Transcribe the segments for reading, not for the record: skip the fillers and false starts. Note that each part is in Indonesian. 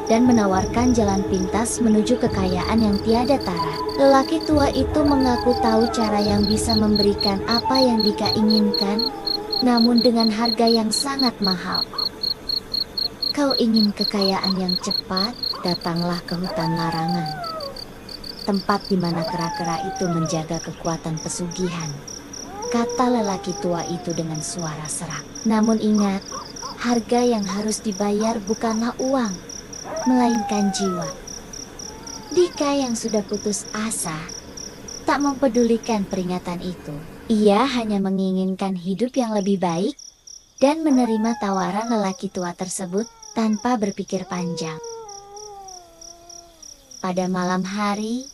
dan menawarkan jalan pintas menuju kekayaan yang tiada tara. Lelaki tua itu mengaku tahu cara yang bisa memberikan apa yang Dika inginkan, namun dengan harga yang sangat mahal. Kau ingin kekayaan yang cepat? Datanglah ke hutan larangan, tempat di mana kera-kera itu menjaga kekuatan pesugihan, kata lelaki tua itu dengan suara serak. Namun ingat, harga yang harus dibayar bukanlah uang, melainkan jiwa. Dika yang sudah putus asa tak mempedulikan peringatan itu. Ia hanya menginginkan hidup yang lebih baik dan menerima tawaran lelaki tua tersebut tanpa berpikir panjang. Pada malam hari,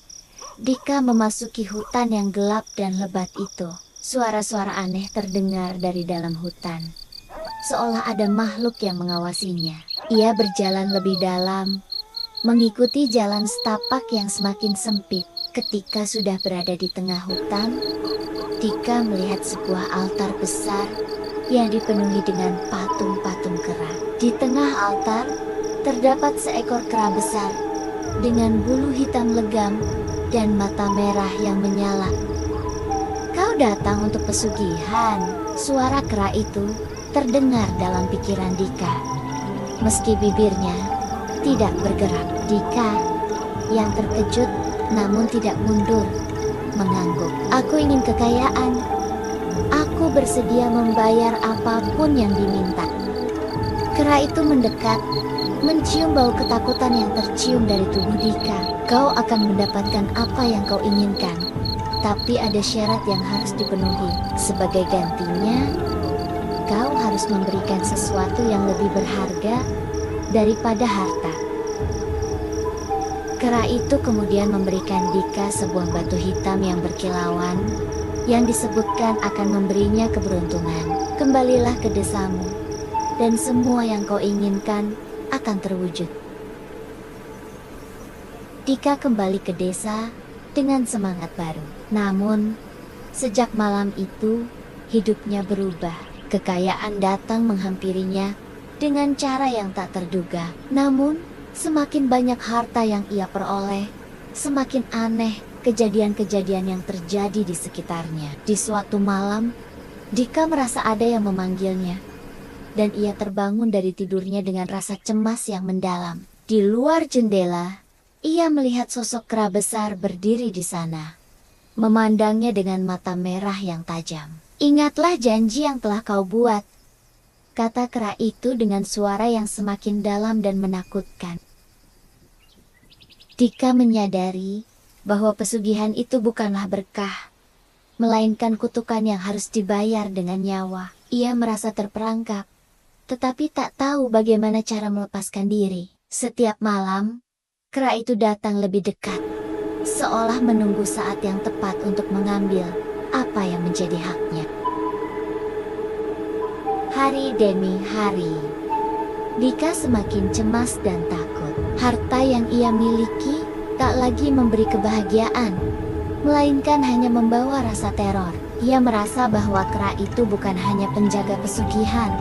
Dika memasuki hutan yang gelap dan lebat itu. Suara-suara aneh terdengar dari dalam hutan, seolah ada makhluk yang mengawasinya. Ia berjalan lebih dalam, mengikuti jalan setapak yang semakin sempit. Ketika sudah berada di tengah hutan, Dika melihat sebuah altar besar yang dipenuhi dengan patung-patung kera. Di tengah altar, terdapat seekor kera besar dengan bulu hitam legam dan mata merah yang menyala. Kau datang untuk pesugihan, suara kera itu terdengar dalam pikiran Dika. Meski bibirnya tidak bergerak, Dika yang terkejut namun tidak mundur, mengangguk. Aku ingin kekayaan. Aku bersedia membayar apapun yang diminta. Kera itu mendekat, mencium bau ketakutan yang tercium dari tubuh Dika. Kau akan mendapatkan apa yang kau inginkan, tapi ada syarat yang harus dipenuhi. Sebagai gantinya, kau harus memberikan sesuatu yang lebih berharga daripada harta. Kera itu kemudian memberikan Dika sebuah batu hitam yang berkilauan, yang disebutkan akan memberinya keberuntungan. Kembalilah ke desamu, dan semua yang kau inginkan akan terwujud. Dika kembali ke desa dengan semangat baru. Namun, sejak malam itu, hidupnya berubah. Kekayaan datang menghampirinya dengan cara yang tak terduga. Namun, semakin banyak harta yang ia peroleh, semakin aneh kejadian-kejadian yang terjadi di sekitarnya. Di suatu malam, Dika merasa ada yang memanggilnya, dan ia terbangun dari tidurnya dengan rasa cemas yang mendalam. Di luar jendela, ia melihat sosok kera besar berdiri di sana, memandangnya dengan mata merah yang tajam. Ingatlah janji yang telah kau buat, kata kera itu dengan suara yang semakin dalam dan menakutkan. Dika menyadari bahwa pesugihan itu bukanlah berkah, melainkan kutukan yang harus dibayar dengan nyawa. Ia merasa terperangkap, tetapi tak tahu bagaimana cara melepaskan diri. Setiap malam, kera itu datang lebih dekat, seolah menunggu saat yang tepat untuk mengambil apa yang menjadi haknya. Hari demi hari, Dika semakin cemas dan takut. Harta yang ia miliki tak lagi memberi kebahagiaan, melainkan hanya membawa rasa teror. Ia merasa bahwa kera itu bukan hanya penjaga pesugihan,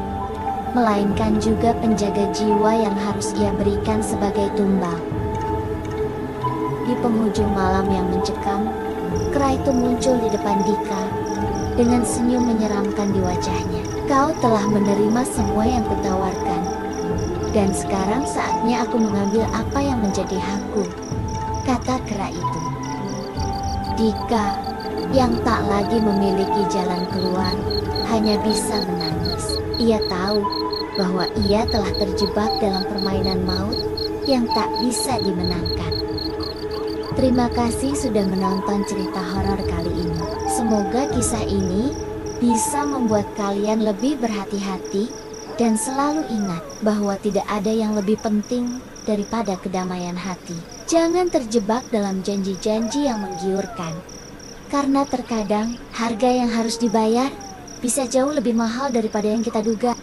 melainkan juga penjaga jiwa yang harus ia berikan sebagai tumbal. Di penghujung malam yang mencekam, kera itu muncul di depan Dika dengan senyum menyeramkan di wajahnya. Kau telah menerima semua yang kutawarkan, dan sekarang saatnya aku mengambil apa yang menjadi hakku, kata kera itu. Dika yang tak lagi memiliki jalan keluar hanya bisa menangis. Ia tahu bahwa ia telah terjebak dalam permainan maut yang tak bisa dimenangkan. Terima kasih sudah menonton cerita horor kali ini. Semoga kisah ini bisa membuat kalian lebih berhati-hati dan selalu ingat bahwa tidak ada yang lebih penting daripada kedamaian hati. Jangan terjebak dalam janji-janji yang menggiurkan, karena terkadang harga yang harus dibayar bisa jauh lebih mahal daripada yang kita duga.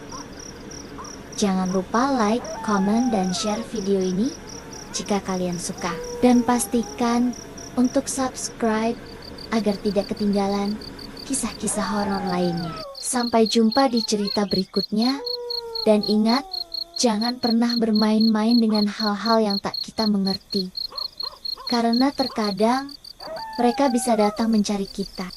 Jangan lupa like, comment, dan share video ini jika kalian suka. Dan pastikan untuk subscribe agar tidak ketinggalan kisah-kisah horor lainnya. Sampai jumpa di cerita berikutnya. Dan ingat, Jangan pernah bermain-main dengan hal-hal yang tak kita mengerti. Karena terkadang mereka bisa datang mencari kita.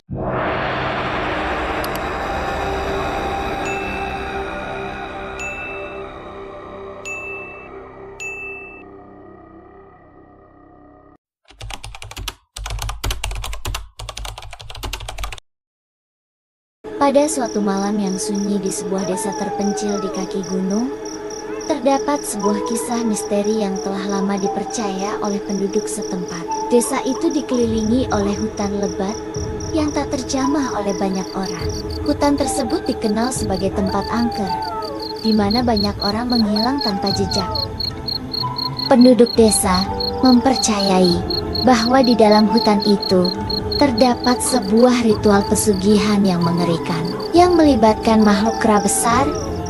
Pada suatu malam yang sunyi di sebuah desa terpencil di kaki gunung, terdapat sebuah kisah misteri yang telah lama dipercaya oleh penduduk setempat. Desa itu dikelilingi oleh hutan lebat yang tak terjamah oleh banyak orang. Hutan tersebut dikenal sebagai tempat angker, di mana banyak orang menghilang tanpa jejak. Penduduk desa mempercayai bahwa di dalam hutan itu terdapat sebuah ritual pesugihan yang mengerikan, yang melibatkan makhluk kera besar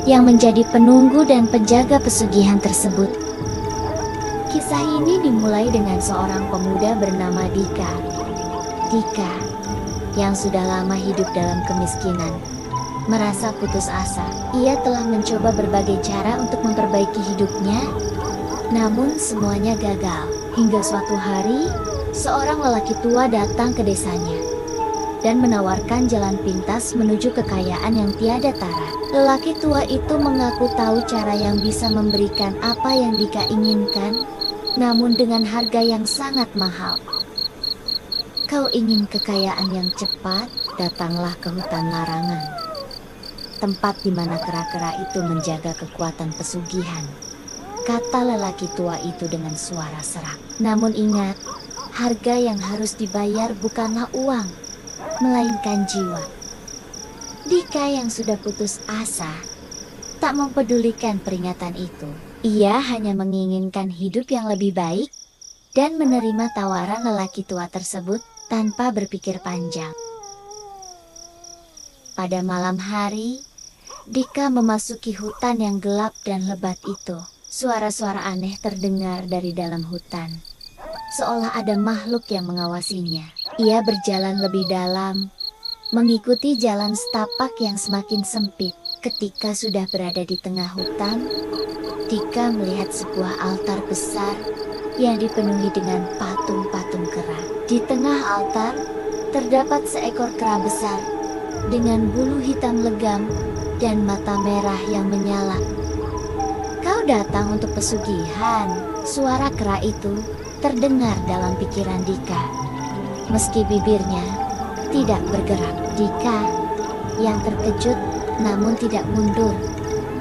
yang menjadi penunggu dan penjaga pesugihan tersebut. Kisah ini dimulai dengan seorang pemuda bernama Dika. Dika, yang sudah lama hidup dalam kemiskinan, merasa putus asa. Ia telah mencoba berbagai cara untuk memperbaiki hidupnya, namun semuanya gagal. Hingga suatu hari, seorang lelaki tua datang ke desanya dan menawarkan jalan pintas menuju kekayaan yang tiada tara. Lelaki tua itu mengaku tahu cara yang bisa memberikan apa yang Dika inginkan, namun dengan harga yang sangat mahal. Kau ingin kekayaan yang cepat? Datanglah ke hutan larangan, tempat di mana kera-kera itu menjaga kekuatan pesugihan, kata lelaki tua itu dengan suara serak. Namun ingat, harga yang harus dibayar bukanlah uang, melainkan jiwa. Dika yang sudah putus asa tak mempedulikan peringatan itu. Ia hanya menginginkan hidup yang lebih baik dan menerima tawaran lelaki tua tersebut tanpa berpikir panjang. Pada malam hari, Dika memasuki hutan yang gelap dan lebat itu. Suara-suara aneh terdengar dari dalam hutan, seolah ada makhluk yang mengawasinya. Ia berjalan lebih dalam, mengikuti jalan setapak yang semakin sempit. Ketika sudah berada di tengah hutan, Dika melihat sebuah altar besar yang dipenuhi dengan patung-patung kera. Di tengah altar, terdapat seekor kera besar dengan bulu hitam legam dan mata merah yang menyala. Kau datang untuk pesugihan, suara kera itu terdengar dalam pikiran Dika. Meski bibirnya tidak bergerak, Dika yang terkejut namun tidak mundur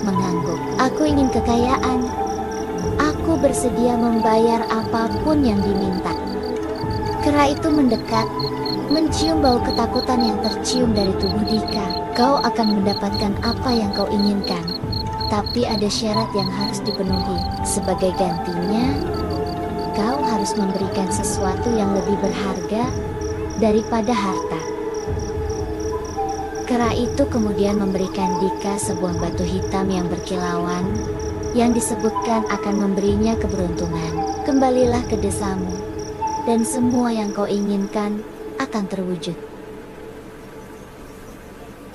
mengangguk. Aku ingin kekayaan. Aku bersedia membayar apapun yang diminta. Kera itu mendekat, mencium bau ketakutan yang tercium dari tubuh Dika. Kau akan mendapatkan apa yang kau inginkan, tapi ada syarat yang harus dipenuhi. Sebagai gantinya, kau harus memberikan sesuatu yang lebih berharga daripada harta. Kera itu kemudian memberikan Dika sebuah batu hitam yang berkilauan, yang disebutkan akan memberinya keberuntungan. Kembalilah ke desamu, dan semua yang kau inginkan akan terwujud.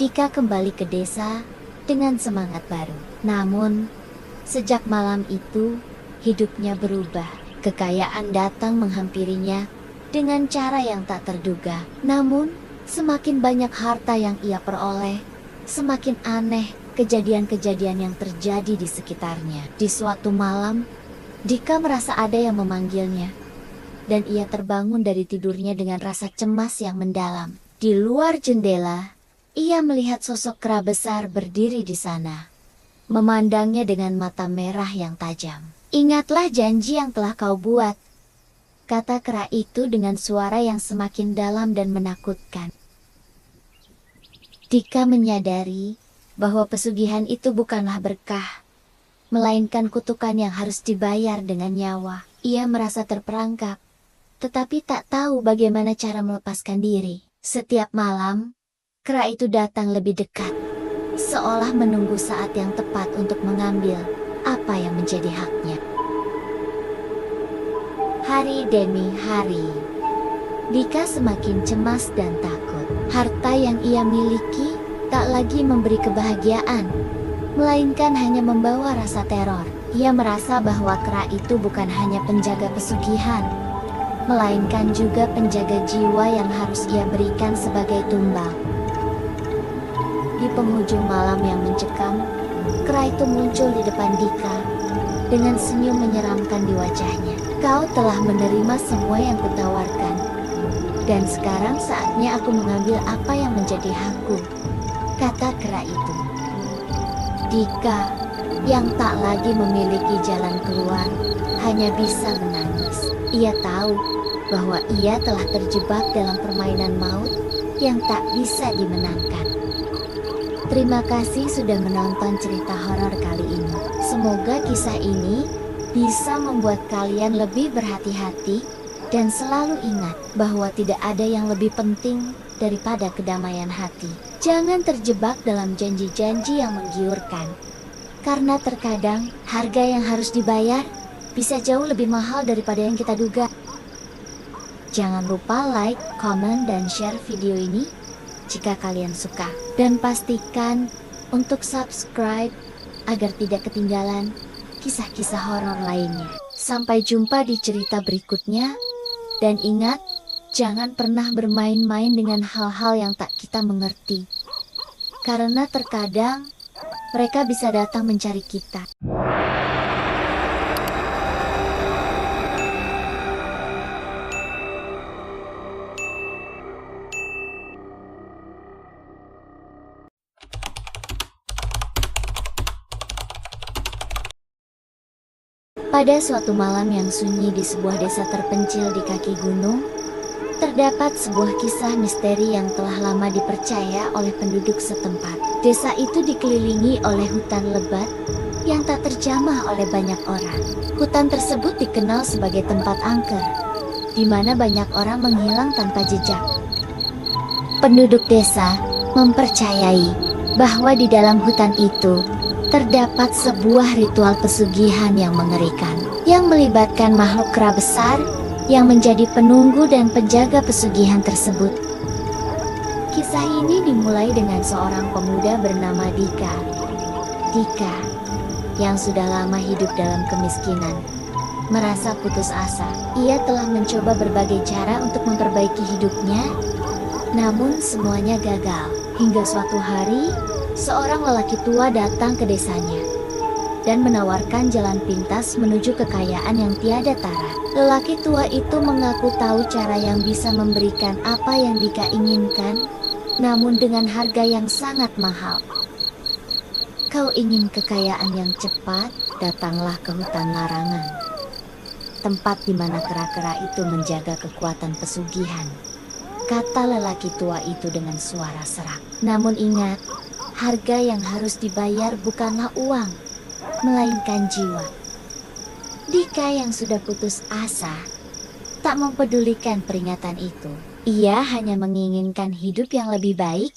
Dika kembali ke desa dengan semangat baru. Namun, sejak malam itu, hidupnya berubah. Kekayaan datang menghampirinya dengan cara yang tak terduga. Namun, semakin banyak harta yang ia peroleh, semakin aneh kejadian-kejadian yang terjadi di sekitarnya. Di suatu malam, Dika merasa ada yang memanggilnya, dan ia terbangun dari tidurnya dengan rasa cemas yang mendalam. Di luar jendela, ia melihat sosok kera besar berdiri di sana, memandangnya dengan mata merah yang tajam. Ingatlah janji yang telah kau buat, kata kera itu dengan suara yang semakin dalam dan menakutkan. Dika menyadari bahwa pesugihan itu bukanlah berkah, melainkan kutukan yang harus dibayar dengan nyawa. Ia merasa terperangkap, tetapi tak tahu bagaimana cara melepaskan diri. Setiap malam, kera itu datang lebih dekat, seolah menunggu saat yang tepat untuk mengambil apa yang menjadi haknya. Hari demi hari, Dika semakin cemas dan takut. Harta yang ia miliki tak lagi memberi kebahagiaan, melainkan hanya membawa rasa teror. Ia merasa bahwa kera itu bukan hanya penjaga pesugihan, melainkan juga penjaga jiwa yang harus ia berikan sebagai tumbal. Di penghujung malam yang mencekam, kera itu muncul di depan Dika dengan senyum menyeramkan di wajahnya. Kau telah menerima semua yang kutawarkan, dan sekarang saatnya aku mengambil apa yang menjadi hakku, kata kera itu. Dika, yang tak lagi memiliki jalan keluar, hanya bisa menangis. Ia tahu bahwa ia telah terjebak dalam permainan maut yang tak bisa dimenangkan. Terima kasih sudah menonton cerita horor kali ini. Semoga kisah ini bisa membuat kalian lebih berhati-hati dan selalu ingat bahwa tidak ada yang lebih penting daripada kedamaian hati. Jangan terjebak dalam janji-janji yang menggiurkan, karena terkadang harga yang harus dibayar bisa jauh lebih mahal daripada yang kita duga. Jangan lupa like, komen, dan share video ini jika kalian suka. Dan pastikan untuk subscribe agar tidak ketinggalan kisah-kisah horor lainnya. Sampai jumpa di cerita berikutnya. Dan ingat, jangan pernah bermain-main dengan hal-hal yang tak kita mengerti. Karena terkadang mereka bisa datang mencari kita. Pada suatu malam yang sunyi di sebuah desa terpencil di kaki gunung, terdapat sebuah kisah misteri yang telah lama dipercaya oleh penduduk setempat. Desa itu dikelilingi oleh hutan lebat yang tak terjamah oleh banyak orang. Hutan tersebut dikenal sebagai tempat angker, di mana banyak orang menghilang tanpa jejak. Penduduk desa mempercayai bahwa di dalam hutan itu terdapat sebuah ritual pesugihan yang mengerikan, yang melibatkan makhluk kera besar yang menjadi penunggu dan penjaga pesugihan tersebut. Kisah ini dimulai dengan seorang pemuda bernama Dika. Dika, yang sudah lama hidup dalam kemiskinan, merasa putus asa. Ia telah mencoba berbagai cara untuk memperbaiki hidupnya, namun semuanya gagal. Hingga suatu hari, seorang lelaki tua datang ke desanya dan menawarkan jalan pintas menuju kekayaan yang tiada tara. Lelaki tua itu mengaku tahu cara yang bisa memberikan apa yang Dika inginkan, namun dengan harga yang sangat mahal. Kau ingin kekayaan yang cepat? Datanglah ke hutan larangan, tempat di mana kera-kera itu menjaga kekuatan pesugihan, kata lelaki tua itu dengan suara serak. Namun ingat, harga yang harus dibayar bukanlah uang, melainkan jiwa. Dika yang sudah putus asa tak mempedulikan peringatan itu. Ia hanya menginginkan hidup yang lebih baik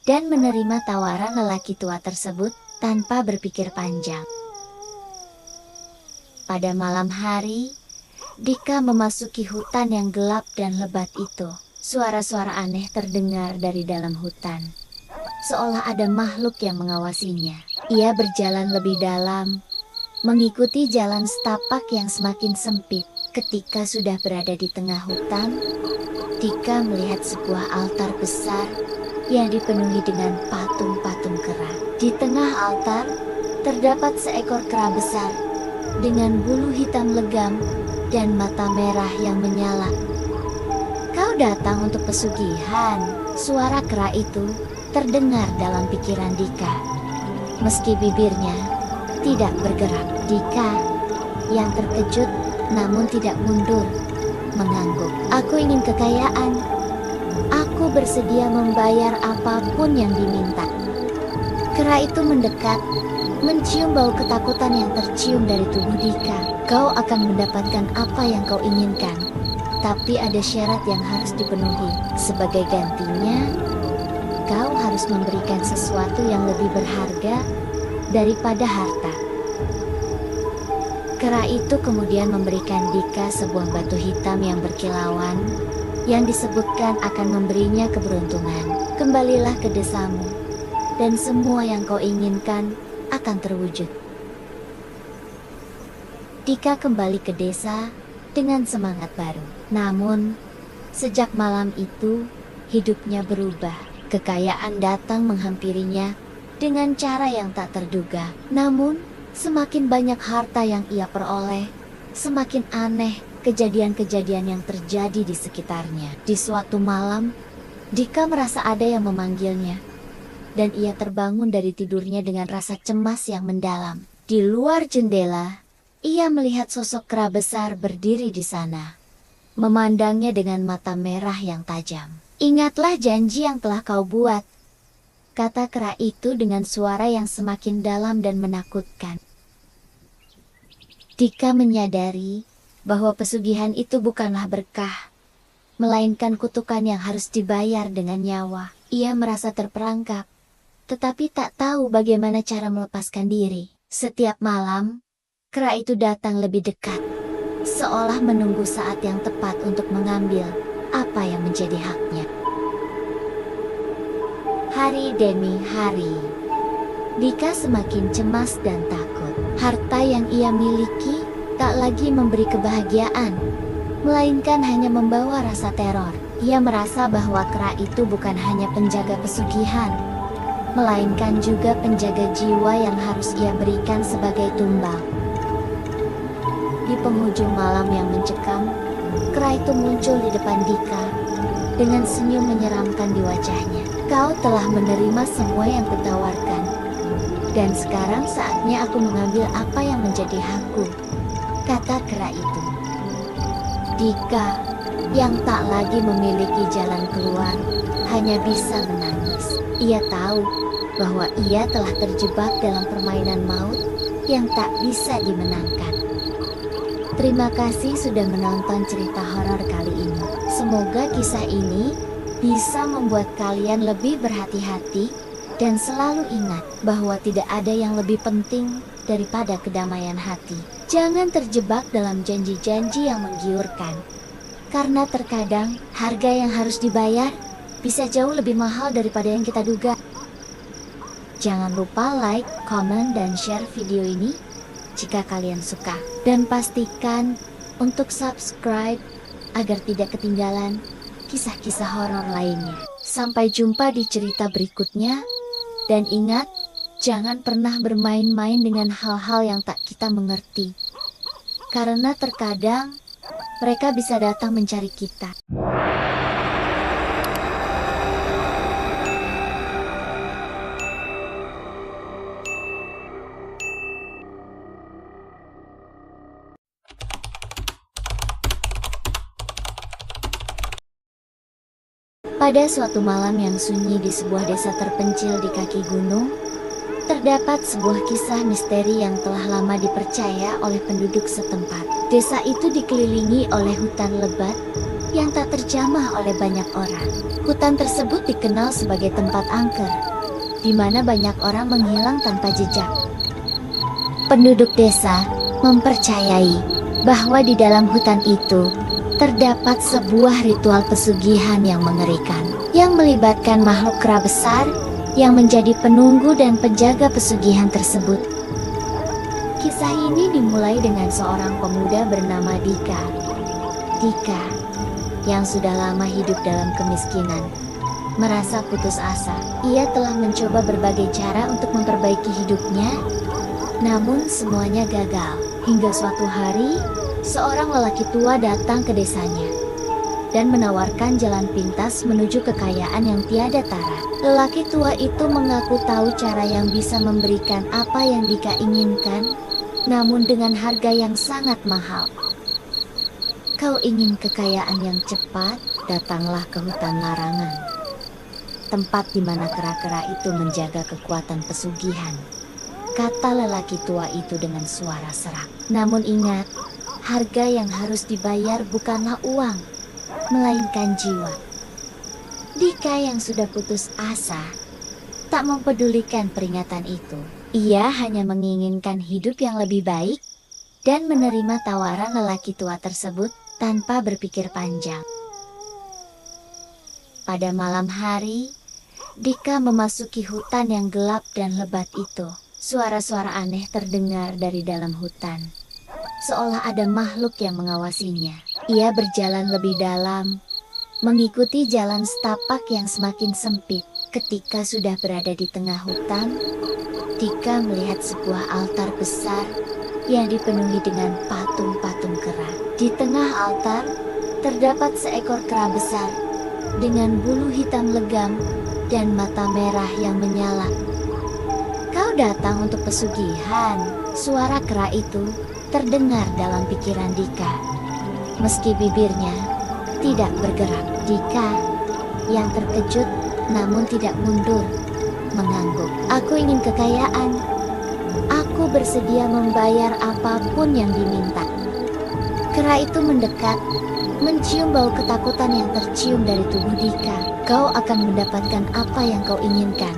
dan menerima tawaran lelaki tua tersebut tanpa berpikir panjang. Pada malam hari, Dika memasuki hutan yang gelap dan lebat itu. Suara-suara aneh terdengar dari dalam hutan, seolah ada makhluk yang mengawasinya. Ia berjalan lebih dalam, mengikuti jalan setapak yang semakin sempit. Ketika sudah berada di tengah hutan, Dika melihat sebuah altar besar yang dipenuhi dengan patung-patung kera. Di tengah altar, terdapat seekor kera besar dengan bulu hitam legam dan mata merah yang menyala. Kau datang untuk pesugihan, suara kera itu terdengar dalam pikiran Dika. Meski bibirnya tidak bergerak, Dika yang terkejut namun tidak mundur mengangguk. Aku ingin kekayaan. Aku bersedia membayar apapun yang diminta. Kera itu mendekat, mencium bau ketakutan yang tercium dari tubuh Dika. Kau akan mendapatkan apa yang kau inginkan, tapi ada syarat yang harus dipenuhi. Sebagai gantinya, kau harus memberikan sesuatu yang lebih berharga daripada harta. Kera itu kemudian memberikan Dika sebuah batu hitam yang berkilauan, yang disebutkan akan memberinya keberuntungan. Kembalilah ke desamu, dan semua yang kau inginkan akan terwujud. Dika kembali ke desa dengan semangat baru. Namun, sejak malam itu, hidupnya berubah. Kekayaan datang menghampirinya dengan cara yang tak terduga. Namun, semakin banyak harta yang ia peroleh, semakin aneh kejadian-kejadian yang terjadi di sekitarnya. Di suatu malam, Dika merasa ada yang memanggilnya, dan ia terbangun dari tidurnya dengan rasa cemas yang mendalam. Di luar jendela, ia melihat sosok kera besar berdiri di sana, memandangnya dengan mata merah yang tajam. "Ingatlah janji yang telah kau buat," kata kera itu dengan suara yang semakin dalam dan menakutkan. Dika menyadari bahwa pesugihan itu bukanlah berkah, melainkan kutukan yang harus dibayar dengan nyawa. Ia merasa terperangkap, tetapi tak tahu bagaimana cara melepaskan diri. Setiap malam, kera itu datang lebih dekat, seolah menunggu saat yang tepat untuk mengambil apa yang menjadi haknya. Hari demi hari, Dika semakin cemas dan takut. Harta yang ia miliki tak lagi memberi kebahagiaan, melainkan hanya membawa rasa teror. Ia merasa bahwa kera itu bukan hanya penjaga pesugihan, melainkan juga penjaga jiwa yang harus ia berikan sebagai tumbal. Di penghujung malam yang mencekam, kera itu muncul di depan Dika dengan senyum menyeramkan di wajahnya. "Kau telah menerima semua yang kutawarkan, dan sekarang saatnya aku mengambil apa yang menjadi hakku," kata kera itu. Dika, yang tak lagi memiliki jalan keluar, hanya bisa menangis. Ia tahu bahwa ia telah terjebak dalam permainan maut yang tak bisa dimenangkan. Terima kasih sudah menonton cerita horor kali ini. Semoga kisah ini bisa membuat kalian lebih berhati-hati dan selalu ingat bahwa tidak ada yang lebih penting daripada kedamaian hati. Jangan terjebak dalam janji-janji yang menggiurkan, karena terkadang harga yang harus dibayar bisa jauh lebih mahal daripada yang kita duga. Jangan lupa like, comment, dan share video ini jika kalian suka. Dan pastikan untuk subscribe agar tidak ketinggalan kisah-kisah horor lainnya. Sampai jumpa di cerita berikutnya. Dan ingat, jangan pernah bermain-main dengan hal-hal yang tak kita mengerti. Karena terkadang mereka bisa datang mencari kita. Pada suatu malam yang sunyi di sebuah desa terpencil di kaki gunung, terdapat sebuah kisah misteri yang telah lama dipercaya oleh penduduk setempat. Desa itu dikelilingi oleh hutan lebat yang tak terjamah oleh banyak orang. Hutan tersebut dikenal sebagai tempat angker, di mana banyak orang menghilang tanpa jejak. Penduduk desa mempercayai bahwa di dalam hutan itu terdapat sebuah ritual pesugihan yang mengerikan, yang melibatkan makhluk kera besar yang menjadi penunggu dan penjaga pesugihan tersebut. Kisah ini dimulai dengan seorang pemuda bernama Dika. Dika, yang sudah lama hidup dalam kemiskinan, merasa putus asa. Ia telah mencoba berbagai cara untuk memperbaiki hidupnya, namun semuanya gagal. Hingga suatu hari, seorang lelaki tua datang ke desanya dan menawarkan jalan pintas menuju kekayaan yang tiada tara. Lelaki tua itu mengaku tahu cara yang bisa memberikan apa yang Dika inginkan, namun dengan harga yang sangat mahal. "Kau ingin kekayaan yang cepat? Datanglah ke hutan larangan, tempat di mana kera-kera itu menjaga kekuatan pesugihan," kata lelaki tua itu dengan suara serak. "Namun ingat, harga yang harus dibayar bukanlah uang, melainkan jiwa." Dika yang sudah putus asa tak mempedulikan peringatan itu. Ia hanya menginginkan hidup yang lebih baik dan menerima tawaran lelaki tua tersebut tanpa berpikir panjang. Pada malam hari, Dika memasuki hutan yang gelap dan lebat itu. Suara-suara aneh terdengar dari dalam hutan, seolah ada makhluk yang mengawasinya. Ia berjalan lebih dalam, mengikuti jalan setapak yang semakin sempit. Ketika sudah berada di tengah hutan, Dika melihat sebuah altar besar yang dipenuhi dengan patung-patung kera. Di tengah altar, terdapat seekor kera besar dengan bulu hitam legam dan mata merah yang menyala. "Kau datang untuk pesugihan," suara kera itu terdengar dalam pikiran Dika. Meski bibirnya tidak bergerak, Dika yang terkejut namun tidak mundur mengangguk. "Aku ingin kekayaan. Aku bersedia membayar apapun yang diminta." Kera itu mendekat, mencium bau ketakutan yang tercium dari tubuh Dika. "Kau akan mendapatkan apa yang kau inginkan.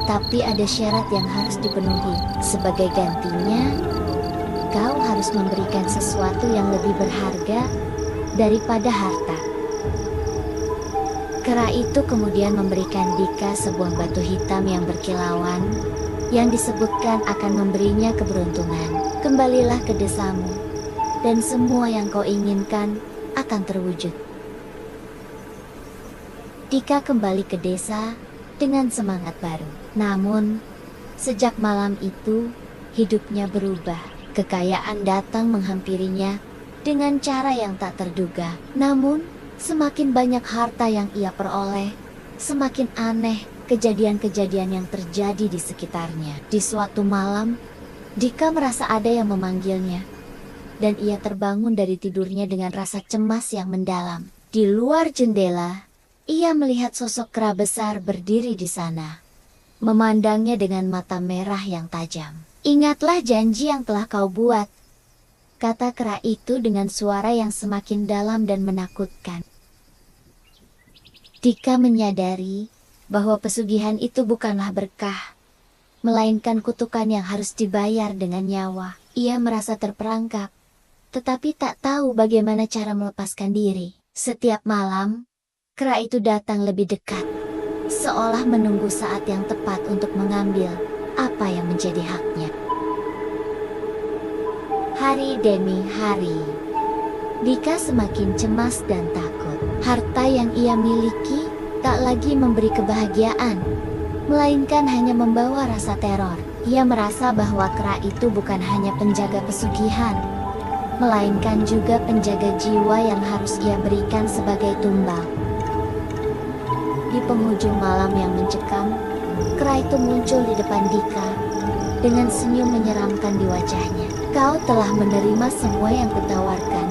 Tapi ada syarat yang harus dipenuhi. Sebagai gantinya, kau harus memberikan sesuatu yang lebih berharga daripada harta." Kera itu kemudian memberikan Dika sebuah batu hitam yang berkilauan, yang disebutkan akan memberinya keberuntungan. "Kembalilah ke desamu, dan semua yang kau inginkan akan terwujud." Dika kembali ke desa dengan semangat baru. Namun, sejak malam itu, hidupnya berubah. Kekayaan datang menghampirinya dengan cara yang tak terduga. Namun, semakin banyak harta yang ia peroleh, semakin aneh kejadian-kejadian yang terjadi di sekitarnya. Di suatu malam, Dika merasa ada yang memanggilnya, dan ia terbangun dari tidurnya dengan rasa cemas yang mendalam. Di luar jendela, ia melihat sosok kera besar berdiri di sana, memandangnya dengan mata merah yang tajam. "Ingatlah janji yang telah kau buat," kata kera itu dengan suara yang semakin dalam dan menakutkan. Dika menyadari bahwa pesugihan itu bukanlah berkah, melainkan kutukan yang harus dibayar dengan nyawa. Ia merasa terperangkap, tetapi tak tahu bagaimana cara melepaskan diri. Setiap malam, kera itu datang lebih dekat, seolah menunggu saat yang tepat untuk mengambil apa yang menjadi haknya. Hari demi hari, Dika semakin cemas dan takut. Harta yang ia miliki tak lagi memberi kebahagiaan, melainkan hanya membawa rasa teror. Ia merasa bahwa kera itu bukan hanya penjaga pesugihan, melainkan juga penjaga jiwa yang harus ia berikan sebagai tumbal. Di penghujung malam yang mencekam, kera itu muncul di depan Dika dengan senyum menyeramkan di wajahnya. "Kau telah menerima semua yang kutawarkan,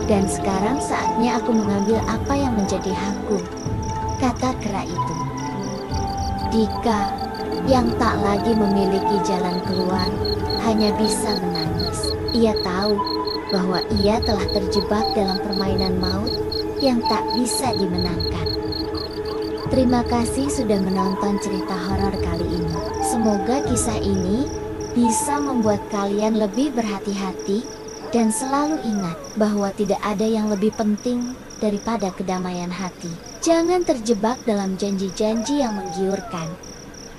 dan sekarang saatnya aku mengambil apa yang menjadi hakku," kata kera itu. Dika yang tak lagi memiliki jalan keluar hanya bisa menangis. Ia tahu bahwa ia telah terjebak dalam permainan maut yang tak bisa dimenangkan. Terima kasih sudah menonton cerita horor kali ini. Semoga kisah ini bisa membuat kalian lebih berhati-hati dan selalu ingat bahwa tidak ada yang lebih penting daripada kedamaian hati. Jangan terjebak dalam janji-janji yang menggiurkan,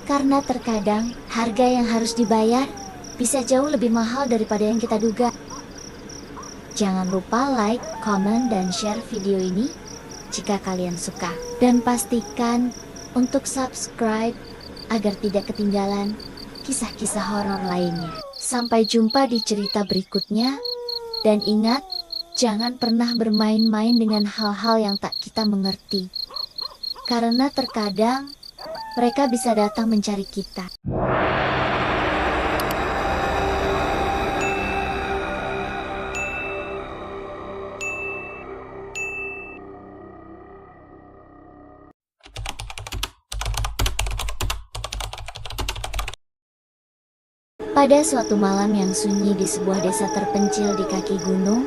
karena terkadang harga yang harus dibayar bisa jauh lebih mahal daripada yang kita duga. Jangan lupa like, komen, dan share video ini jika kalian suka. Dan pastikan untuk subscribe agar tidak ketinggalan kisah-kisah horor lainnya. Sampai jumpa di cerita berikutnya. Dan ingat, jangan pernah bermain-main dengan hal-hal yang tak kita mengerti. Karena terkadang mereka bisa datang mencari kita. Pada suatu malam yang sunyi di sebuah desa terpencil di kaki gunung,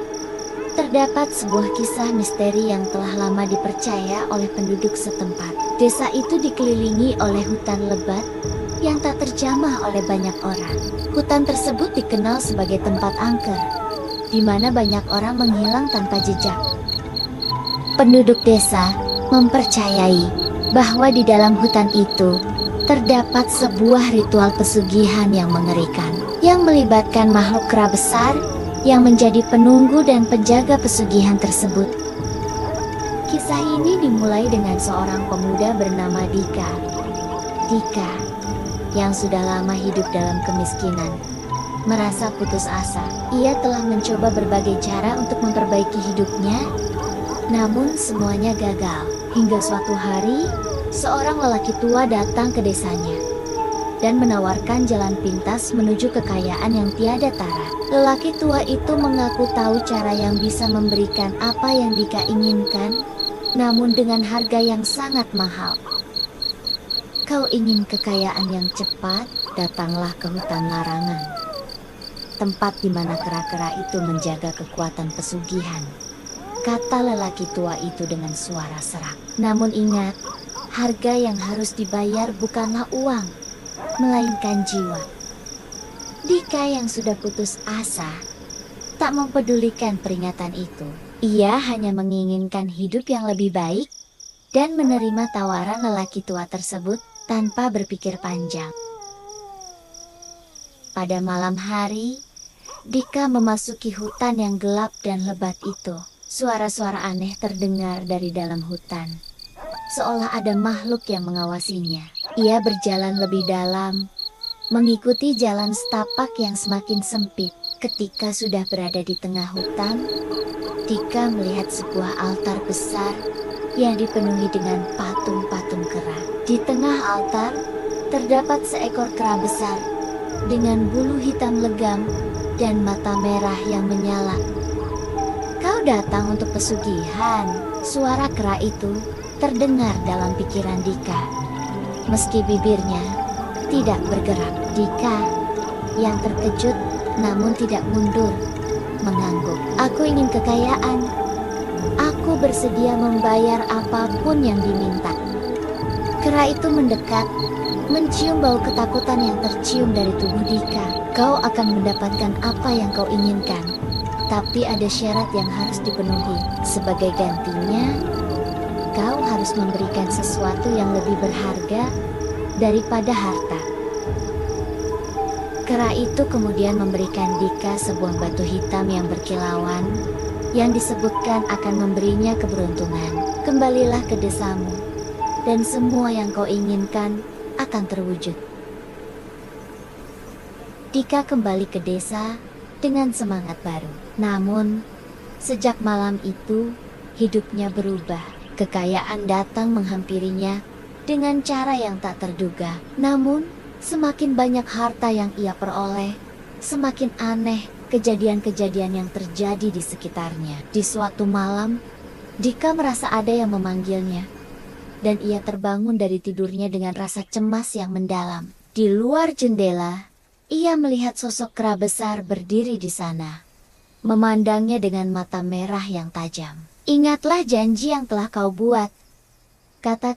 terdapat sebuah kisah misteri yang telah lama dipercaya oleh penduduk setempat. Desa itu dikelilingi oleh hutan lebat yang tak terjamah oleh banyak orang. Hutan tersebut dikenal sebagai tempat angker, di mana banyak orang menghilang tanpa jejak. Penduduk desa mempercayai bahwa di dalam hutan itu terdapat sebuah ritual pesugihan yang mengerikan, yang melibatkan makhluk kera besar, yang menjadi penunggu dan penjaga pesugihan tersebut. Kisah ini dimulai dengan seorang pemuda bernama Dika. Dika, yang sudah lama hidup dalam kemiskinan, merasa putus asa. Ia telah mencoba berbagai cara untuk memperbaiki hidupnya, namun semuanya gagal. Hingga suatu hari, seorang lelaki tua datang ke desanya dan menawarkan jalan pintas menuju kekayaan yang tiada tara. Lelaki tua itu mengaku tahu cara yang bisa memberikan apa yang Dika inginkan, namun dengan harga yang sangat mahal. Kau ingin kekayaan yang cepat? Datanglah ke hutan larangan, tempat di mana kera-kera itu menjaga kekuatan pesugihan, kata lelaki tua itu dengan suara serak. Namun ingat, harga yang harus dibayar bukanlah uang, melainkan jiwa. Dika yang sudah putus asa tak mempedulikan peringatan itu. Ia hanya menginginkan hidup yang lebih baik dan menerima tawaran lelaki tua tersebut tanpa berpikir panjang. Pada malam hari, Dika memasuki hutan yang gelap dan lebat itu. Suara-suara aneh terdengar dari dalam hutan, seolah ada makhluk yang mengawasinya. Ia berjalan lebih dalam, mengikuti jalan setapak yang semakin sempit. Ketika sudah berada di tengah hutan, Dika melihat sebuah altar besar yang dipenuhi dengan patung-patung kera. Di tengah altar, terdapat seekor kera besar dengan bulu hitam legam dan mata merah yang menyala. Kau datang untuk pesugihan, suara kera itu terdengar dalam pikiran Dika. Meski bibirnya tidak bergerak, Dika yang terkejut namun tidak mundur, mengangguk. Aku ingin kekayaan. Aku bersedia membayar apapun yang diminta. Kera itu mendekat, mencium bau ketakutan yang tercium dari tubuh Dika. Kau akan mendapatkan apa yang kau inginkan, tapi ada syarat yang harus dipenuhi. Sebagai gantinya, kau harus memberikan sesuatu yang lebih berharga daripada harta. Kera itu kemudian memberikan Dika sebuah batu hitam yang berkilauan, yang disebutkan akan memberinya keberuntungan. Kembalilah ke desamu, dan semua yang kau inginkan akan terwujud. Dika kembali ke desa dengan semangat baru. Namun, sejak malam itu, hidupnya berubah. Kekayaan datang menghampirinya dengan cara yang tak terduga. Namun, semakin banyak harta yang ia peroleh, semakin aneh kejadian-kejadian yang terjadi di sekitarnya. Di suatu malam, Dika merasa ada yang memanggilnya, dan ia terbangun dari tidurnya dengan rasa cemas yang mendalam. Di luar jendela, ia melihat sosok kera besar berdiri di sana, memandangnya dengan mata merah yang tajam. Ingatlah janji yang telah kau buat, kata